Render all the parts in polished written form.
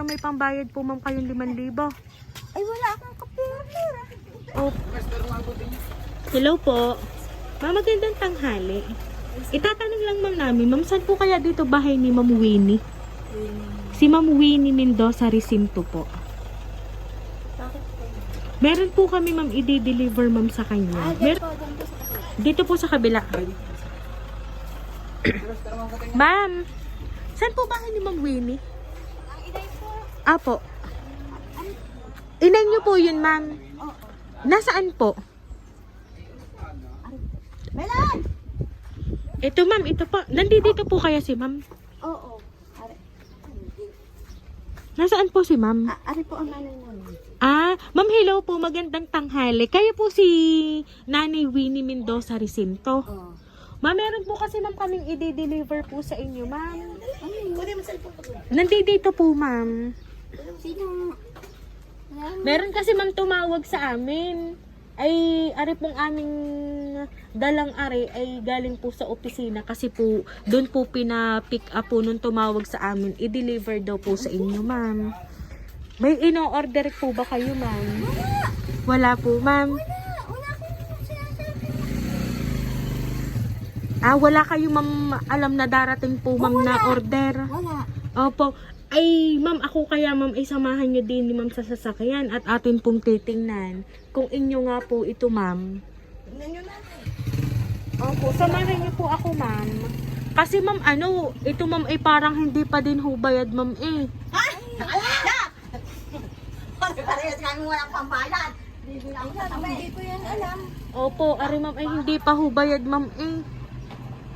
pero may pambayad po ma'am kayong 5,000. Ay, wala akong kapira-pira. Oh. Hello po. Ma'am, magandang tanghali. Itatanong lang ma'am namin, ma'am, saan po kaya dito bahay ni Ma'am Winnie? Si Ma'am Winnie Mendoza Recinto po. Bakit po? Meron po kami ma'am i-deliver ma'am sa kanya. Dito po sa kabila. Ma'am, saan po bahay ni Ma'am Winnie? Ang inay po. Apo. Inay niyo po yun ma'am. Oo. Nasaan po? Melan! Ito ma'am, ito po. Nandito po kaya si ma'am? Oo. Ari. Nasaan po si ma'am? Ari po ang nanay namin. Ma'am, hello po. Magandang tanghali. Kayo po si Nanay Winnie Mendoza Recinto. Oo. Ma'am, meron po kasi ma'am kaming i-deliver po sa inyo, ma'am. Kunin mo cellphone ko. Nandito po, ma'am. Sino? Meron kasi ma'am tumawag sa amin. Ay, ari pong aming dalang ari ay galing po sa opisina kasi po doon po pina-pick up po nung tumawag sa amin. I-deliver daw po sa inyo, ma'am. May ino-order po ba kayo, ma'am? Wala po, ma'am. Wala akong sinasabi. Wala kayo, ma'am, alam na darating po, ma'am, na order. Wala. Opo. Ay, ma'am, ako kaya, ma'am, ay samahan nyo din ni ma'am sa sasakyan at atin pong titingnan kung inyo nga po ito, ma'am. Tingnan nyo natin. Opo, samahan nyo po ako, ma'am. Kasi, ma'am, ito, ma'am, ay parang hindi pa din hubayad, ma'am, eh. Ay! Wala! Parehas kami walang pambayad. Hindi ko yan alam. Opo, ari, ma'am, ay hindi pa hubayad, ma'am, eh.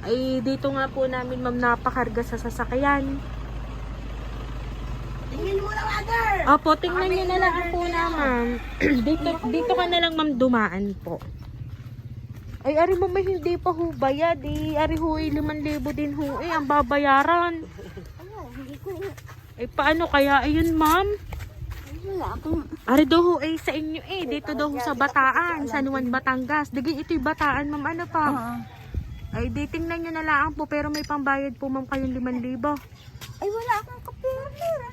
Ay, dito nga po namin, ma'am, napakarga sa sasakyan. Tingnan mo na, mother! Opo, tingnan nyo na lang po na, ma'am. dito ka na lang, ma'am, dumaan po. Ay, ari, ma'am, ay hindi pa ho bayad, eh. Ari ho, 5,000 din ho, eh. Ang babayaran. Ano, hindi ko yan. Ay, paano kaya? Ayun, ma'am. Wala akong... Ari daw ho, eh, sa inyo, eh. Dito daw ho sa Bataan, San Juan, Batangas. Dagi, ito'y Bataan, ma'am. Ano pa? Ay, di, tingnan nyo na lang po. Pero may pambayad po, ma'am, kayong 5,000. Ay, wala akong kapira-pira.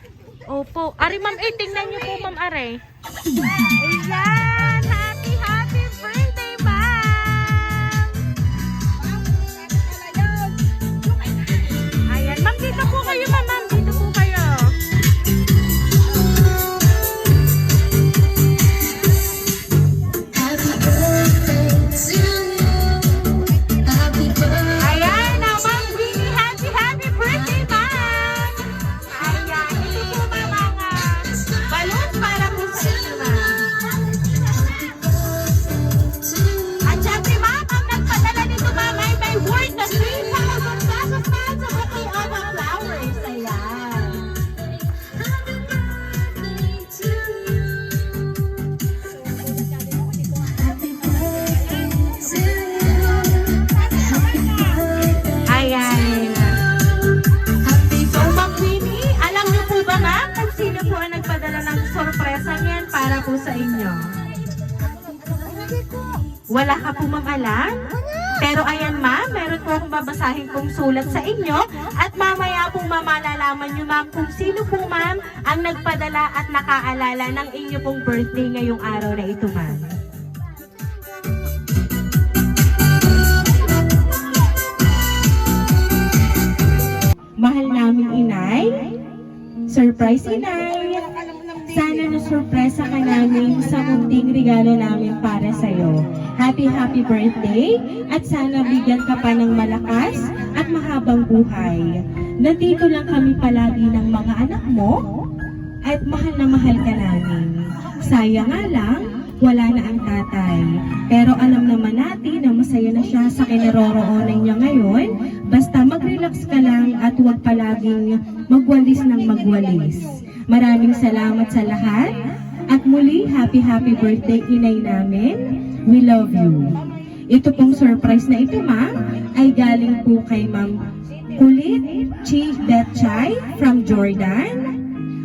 Opo. Ari, ma'am, eh, tingnan nyo po, ma'am, are. Ayan! Happy, happy birthday, ma'am! Ayan, ma'am, dito po kayo, ma'am. Ma'am, dito po kayo. Ayan, ma'am, Winnie, happy, happy birthday, ma'am! Ayan, ito po, ma'am, ang balon para po sa inyo, ma'am. At syempre, ma'am, ang nagpadala nito, ma'am, ay may worth na 3,000 pesos, ma'am, sa bouquet of flowers. Ayan. Ayan. So, Ma'am Winnie, alam niyo po ba, ma'am, kung sino po ang nagpadala ng sorpresa niyan para po sa inyo? Wala ka po, ma'am, alam? Pero ayan, ma'am, meron po akong babasahin kong sulat sa inyo at mamaya pong malalaman niyo, ma'am, kung sino po, ma'am, ang nagpadala at nakaalala ng inyo pong birthday ngayong araw na ito, ma'am. Mahal naming inay, surprise inay, sana na-surpresa ka namin sa munting regalo namin para sa'yo. Happy, happy birthday at sana bigyan ka pa ng malakas at mahabang buhay. Nandito lang kami palagi ng mga anak mo at mahal na mahal ka namin. Sayang nga lang, wala na ang tatay. Pero alam naman natin na masaya na siya sa kinaroroonan niya ngayon. Basta mag-relax ka lang at huwag palaging magwalis ng magwalis. Maraming salamat sa lahat. At muli, happy happy birthday inay namin. We love you. Ito pong surprise na ito, ma'am, ay galing po kay Ma'am Kulit Chi Betchay from Jordan,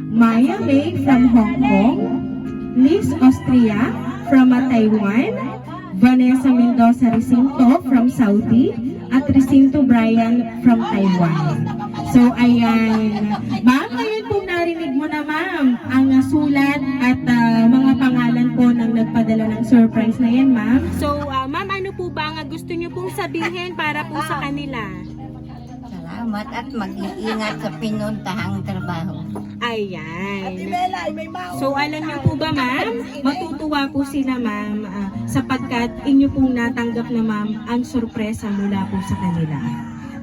Maya May from Hong Kong, Liz Austria from Taiwan, Vanessa Mendoza Recinto from Saudi, at Recinto Brian from Taiwan. So, ayan. Ma'am, ngayon po narinig mo na, ma'am. sabihin para po sa kanila? Salamat at mag-iingat sa pinuntahang trabaho. Ayan. So alam niyo po ba ma'am, matutuwa po sila ma'am sapagkat inyo pong natanggap na ma'am ang sorpresa mula po sa kanila.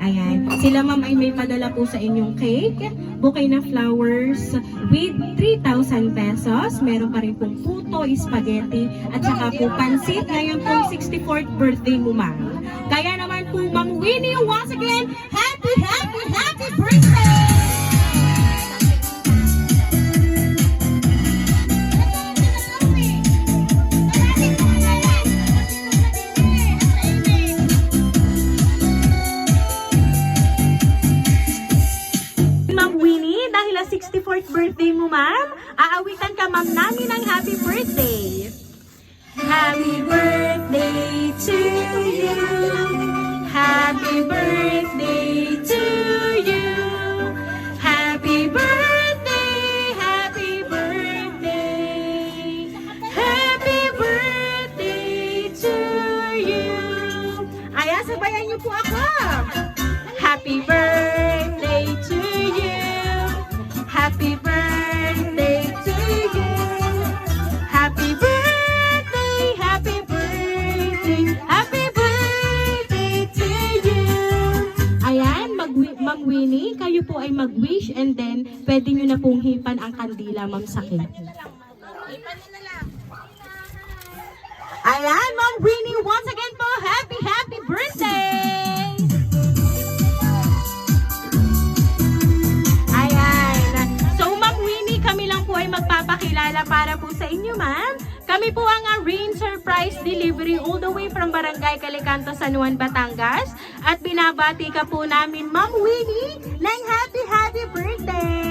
Ayan. Sila ma'am ay may padala po sa inyong cake, bouquet na flowers with 3,000 pesos. Meron pa rin pong puto, spaghetti, at saka po pansit. Ngayon pong 64th birthday mo ma'am. Kaya naman po Ma'am Winnie, once again, happy, happy, happy birthday! Ma'am Winnie, dahil 64th birthday mo, ma'am, aawitan ka, ma'am, namin ng happy birthday. Happy birthday to you. Happy birthday to you. Happy birthday, happy birthday. Happy birthday to you. Ayan, sabayan niyo po ako. Happy birthday to you. Happy birthday to you. Happy birthday, happy birthday, happy birthday to you. Ayan, Ma'am Winnie, kayo po ay mag-wish and then pwede nyo na pong hipan ang kandila, Ma'am, sa cake. Ayan, Ma'am Winnie, once again po, happy, happy birthday! Ayan. So, Ma'am Winnie, kami lang po ay magpapakilala para po sa inyo, ma'am. Kami po ang Rain Surprise Delivery all the way from Barangay Calicanto, San Juan, Batangas. At binabati ka po namin, Ma'am Winnie, ng happy, happy birthday!